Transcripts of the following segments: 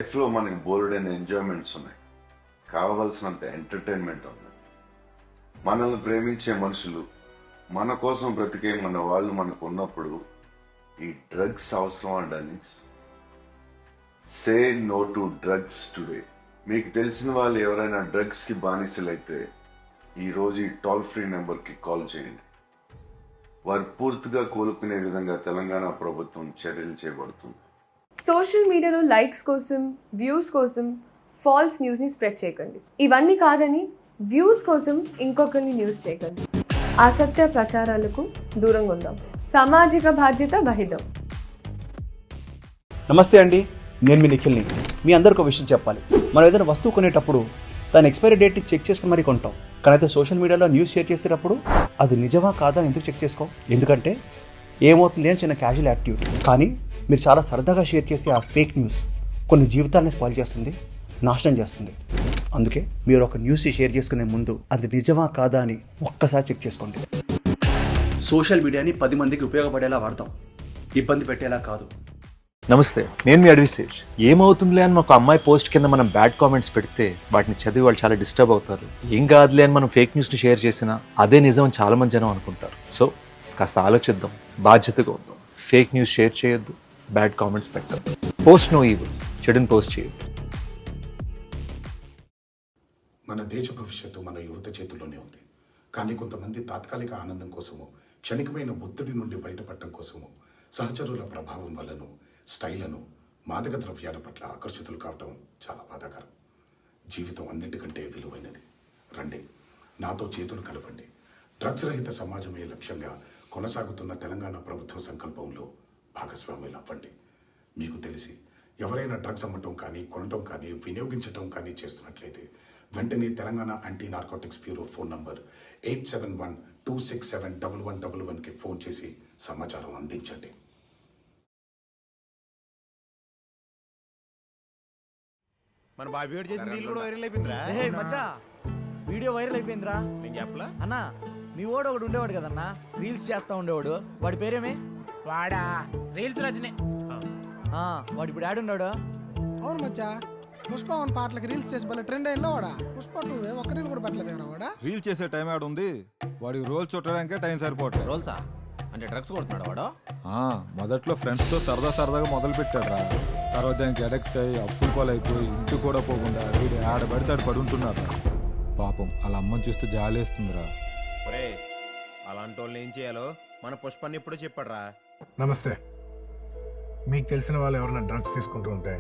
లైఫ్లో మనకి బోల్డైన ఎంజాయ్మెంట్స్ ఉన్నాయి, కావలసినంత ఎంటర్టైన్మెంట్ ఉంది. మనల్ని ప్రేమించే మనుషులు, మన కోసం బ్రతికే మన వాళ్ళు మనకు ఉన్నప్పుడు ఈ డ్రగ్స్ అవసరం అండి. Say no to drugs today. మీకు తెలిసిన వాళ్ళు ఎవరైనా డ్రగ్స్కి బానిసలైతే ఈరోజు ఈ టోల్ ఫ్రీ నెంబర్కి కాల్ చేయండి. వారు పూర్తిగా కోలుకునే విధంగా తెలంగాణ ప్రభుత్వం చర్యలు చేపడుతుంది. సోషల్ మీడియాలో లైక్స్ కోసం, వ్యూస్ కోసం ఫాల్స్ న్యూస్ని స్ప్రెడ్ చేయకండి. ఇవన్నీ కాదని వ్యూస్ కోసం ఇంకొకరిని న్యూస్ చేయకండి. అసత్య ప్రచారాలకు దూరంగా ఉందాం. సామాజిక బాధ్యత వహిద్దాం. నమస్తే అండి, నేను మీ నిఖిల్ని. మీ అందరికీ ఒక విషయం చెప్పాలి. మనం ఏదైనా వస్తువు కొనేటప్పుడు దాని ఎక్స్పైరీ డేట్ని చెక్ చేసుకుని మరీ కొంటాం. కానీ అయితే సోషల్ మీడియాలో న్యూస్ షేర్ చేసేటప్పుడు అది నిజమా కాదా ఎందుకు చెక్ చేసుకో? ఎందుకంటే ఏమవుతుంది అని చిన్న క్యాజువల్ యాటిట్యూడ్. కానీ మీరు చాలా సరదాగా షేర్ చేసే ఆ ఫేక్ న్యూస్ కొన్ని జీవితాలని స్పాయిల్ చేస్తుంది, నాశనం చేస్తుంది. అందుకే మీరు ఒక న్యూస్ షేర్ చేసుకునే ముందు అది నిజమా కాదా అని ఒక్కసారి చెక్ చేసుకోండి. సోషల్ మీడియాని 10 మందికి ఉపయోగపడేలా వాడతాం, ఇబ్బంది పెట్టేలా కాదు. నమస్తే, నేను మీ అడ్విసేజ్. ఏమవుతుందిలే అని ఒక అమ్మాయి పోస్ట్ కింద మనం బ్యాడ్ కామెంట్స్ పెడితే వాటిని చదివి వాళ్ళు చాలా డిస్టర్బ్ అవుతారు. ఏం కాదులే అని మనం ఫేక్ న్యూస్ని షేర్ చేసినా అదే నిజం అని చాలా మంది జనం అనుకుంటారు. సో కాస్త ఆలోచిద్దాం, బాధ్యతగా ఉందాం. ఫేక్ న్యూస్ షేర్ చేయొద్దు, బ్యాడ్ కామెంట్స్ పెట్టద్దు. పోస్ట్ నో ఈవిల్, చెడుని పోస్ట్ చేయొద్దు. మన దేశ భవిష్యత్తు మన యువత చేతుల్లోనే ఉంది. కానీ కొంతమంది తాత్కాలిక ఆనందం కోసము, క్షణికమైన ఒత్తిడి నుండి బయటపడటం కోసము, సహచరుల ప్రభావం వల్లను, స్టైలను, మాదక ద్రవ్యాల పట్ల ఆకర్షితులు కావటం చాలా బాధాకరం. జీవితం అన్నిటికంటే విలువైనది. రండి, నాతో చేతులు కలపండి. డ్రగ్స్ రహిత సమాజమే లక్ష్యంగా కొనసాగుతున్న తెలంగాణ ప్రభుత్వ సంకల్పంలో భాగస్వాములు అవ్వండి. మీకు తెలిసి ఎవరైనా డ్రగ్స్ అమ్మటం కానీ, కొనటం కానీ, వినియోగించటం కానీ చేస్తున్నట్లయితే వెంటనే Telangana anti narcotics bureau phone number 8712671111కి ఫోన్ చేసి సమాచారం అందించండి. మన బాబీ గారు చేసిన రీల్ కూడా వైరల్ అయిపోయిందిరా. మచ్చా, వీడియో వైరల్ అయిపోయిందిరా. నేను చెప్పలా అన్నా, మీ ఓడు ఒకడు ఉండేవాడు కదన్నా, రీల్స్ చేస్తా ఉండేవాడు. వాడి పేరేమే? వాడా రీల్స్ రజనే. వాడు ఇప్పుడు ఆడున్నాడు. అవును మచ్చా, పుష్ప 1 పాటలకి రీల్స్ చేసి భలే ట్రెండ్ అయిందో వాడా. పుష్ప 2 ఒక్క రీల్ కూడా పెట్టలేదు వాడా. రీల్ చేసే టైం ఆడ ఉంది, వాడికి రోల్స్ చుట్టడానికే టైం సరిపోవట్లేదు. రోల్సా అంటే డ్రగ్స్ కొడుతున్నాడు వాడు. మొదట్లో ఫ్రెండ్స్తో సరదాగా మొదలు పెట్టాడురా. తర్వాత దానికి అడెక్ట్ అయ్యి అప్పులు పాలైపోయి ఇంటి కూడా పోకుండా వీడు ఆడబడితే ఆడు పడుంటున్నాడు. పాపం అలా అమ్మని చూస్తే జాలేస్తుందిరా. ఒరే, అలాంటి వాళ్ళు ఏం చేయాలో మన పుష్పాన్ని ఇప్పుడు చెప్పాడురా. నమస్తే. మీకు తెలిసిన వాళ్ళు ఎవరైనా డ్రగ్స్ తీసుకుంటూ ఉంటే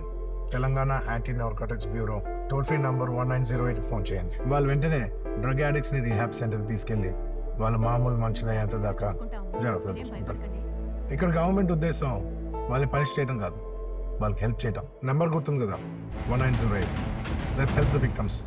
Telangana anti narcotics bureau toll free number 1908 phone చేయండి. వాళ్ళు వెంటనే డ్రగ్ అడిక్ట్స్ని రీహాబ్ సెంటర్కి తీసుకెళ్ళి వాళ్ళు మామూలు మనుషులు అయ్యేంత దాకా జాగ్రత్తగా చూసుకుంటారు. ఇక్కడ గవర్నమెంట్ ఉద్దేశం వాళ్ళని పనిష్ చేయడం కాదు, వాళ్ళకి హెల్ప్ చేయడం. నెంబర్ గుర్తుంది కదా, 1908. Let's help the victims.